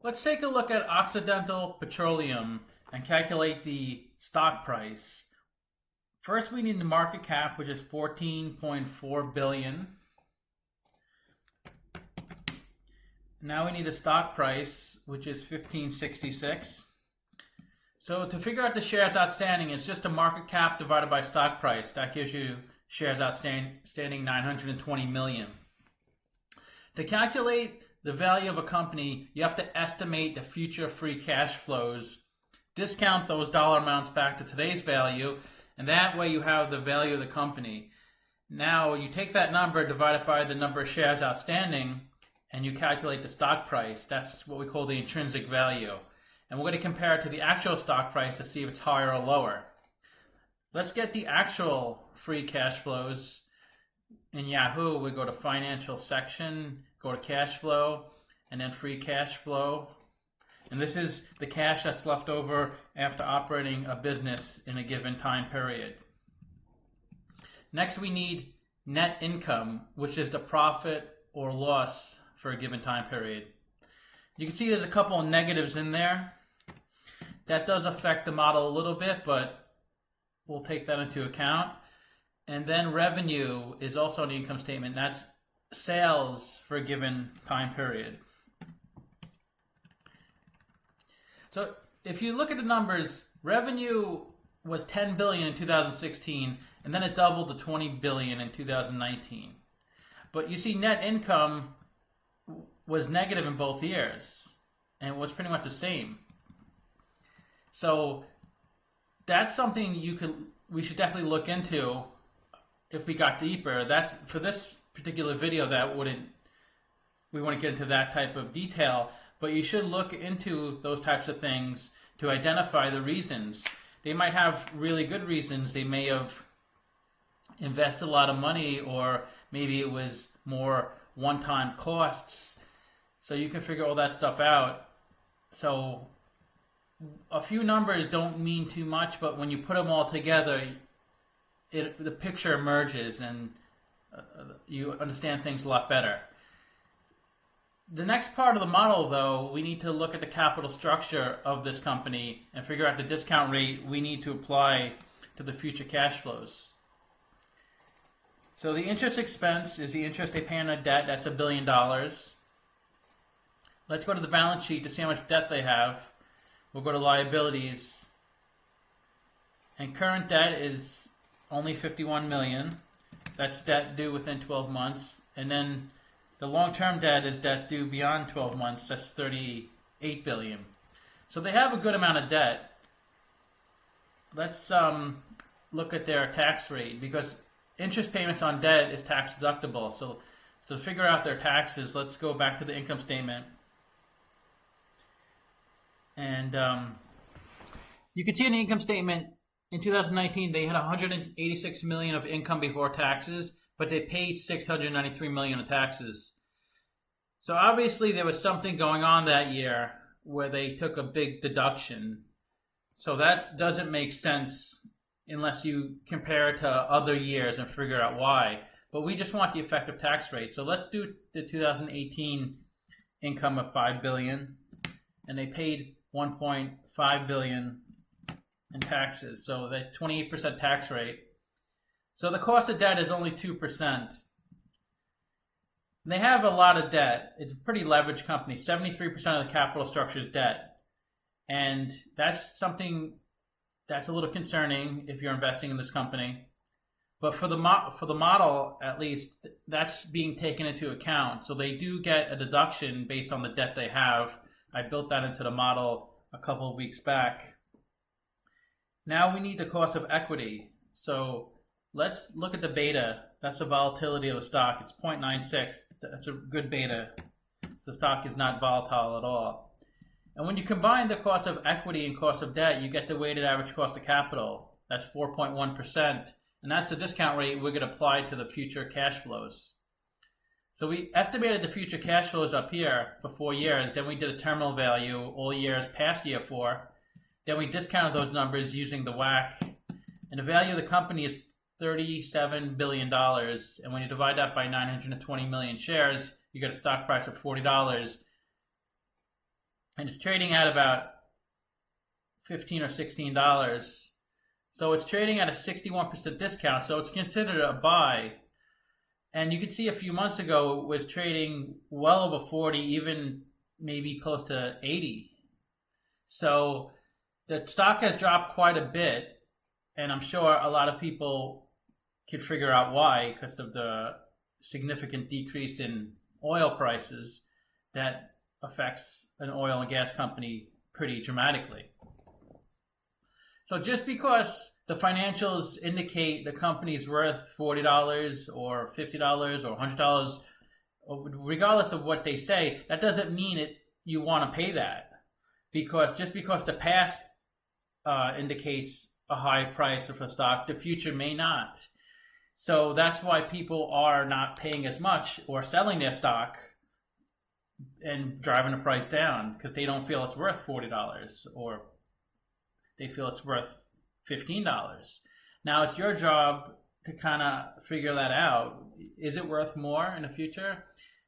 Let's take a look at Occidental Petroleum and calculate the stock price. First, we need the market cap, which is 14.4 billion. Now we need a stock price, which is 1566. So to figure out the shares outstanding, it's just a market cap divided by stock price. That gives you shares outstanding 920 million. To calculate the value of a company, you have to estimate the future free cash flows, discount those dollar amounts back to today's value, and that way you have the value of the company. Now you take that number, divide it by the number of shares outstanding, and you calculate the stock price. That's what we call the intrinsic value. And we're going to compare it to the actual stock price to see if it's higher or lower. Let's get the actual free cash flows. In Yahoo, we go to financial section, go to cash flow, and then free cash flow. And this is the cash that's left over after operating a business in a given time period. Next, we need net income, which is the profit or loss for a given time period. You can see there's a couple of negatives in there. That does affect the model a little bit, but we'll take that into account. And then revenue is also on the income statement. That's sales for a given time period. So if you look at the numbers, revenue was 10 billion in 2016, and then it doubled to 20 billion in 2019. But you see net income was negative in both years, and it was pretty much the same. So that's something we should definitely look into if we got deeper. That's for this particular video, we wouldn't get into that type of detail, but you should look into those types of things to identify the reasons. They might have really good reasons. They may have invested a lot of money, or maybe it was more one-time costs. So you can figure all that stuff out. So a few numbers don't mean too much, but when you put them all together, the picture emerges and you understand things a lot better. The next part of the model, though, we need to look at the capital structure of this company and figure out the discount rate we need to apply to the future cash flows. So the interest expense is the interest they pay on their debt. That's $1 billion. Let's go to the balance sheet to see how much debt they have. We'll go to liabilities. And current debt is only 51 million. That's debt due within 12 months. And then the long-term debt is debt due beyond 12 months. That's 38 billion. So they have a good amount of debt. Let's look at their tax rate, because interest payments on debt is tax deductible. So to figure out their taxes, let's go back to the income statement. And you can see in the income statement, in 2019, they had 186 million of income before taxes, but they paid 693 million of taxes. So obviously there was something going on that year where they took a big deduction. So that doesn't make sense unless you compare it to other years and figure out why. But we just want the effective tax rate. So let's do the 2018 income of 5 billion, and they paid 1.5 billion in taxes. So the 28% tax rate. So the cost of debt is only 2%. They have a lot of debt. It's a pretty leveraged company. 73% of the capital structure is debt. And that's something that's a little concerning if you're investing in this company. But for the model, at least, that's being taken into account. So they do get a deduction based on the debt they have. I built that into the model a couple of weeks back. Now we need the cost of equity. So let's look at the beta. That's the volatility of the stock. It's 0.96. That's a good beta. So the stock is not volatile at all. And when you combine the cost of equity and cost of debt, you get the weighted average cost of capital. That's 4.1%. And that's the discount rate we're going to apply to the future cash flows. So we estimated the future cash flows up here for 4 years. Then we did a terminal value all years past year 4. Then we discounted those numbers using the WACC. And the value of the company is $37 billion. And when you divide that by 920 million shares, you get a stock price of $40. and it's trading at about $15 or $16. So it's trading at a 61% discount. So it's considered a buy. And you could see a few months ago it was trading well over 40, even maybe close to 80. So the stock has dropped quite a bit, and I'm sure a lot of people could figure out why, because of the significant decrease in oil prices that affects an oil and gas company pretty dramatically. So just because the financials indicate the company's worth $40 or $50 or $100, regardless of what they say, that doesn't mean you want to pay that. Because just because the past indicates a high price of a stock, the future may not. So that's why people are not paying as much or selling their stock and driving the price down, because they don't feel it's worth $40 or they feel it's worth $15. Now it's your job to kind of figure that out. Is it worth more in the future?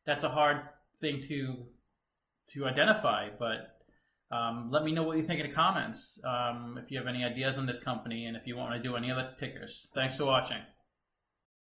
That's a hard thing to identify, but let me know what you think in the comments if you have any ideas on this company and if you want to do any other tickers. Thanks for watching.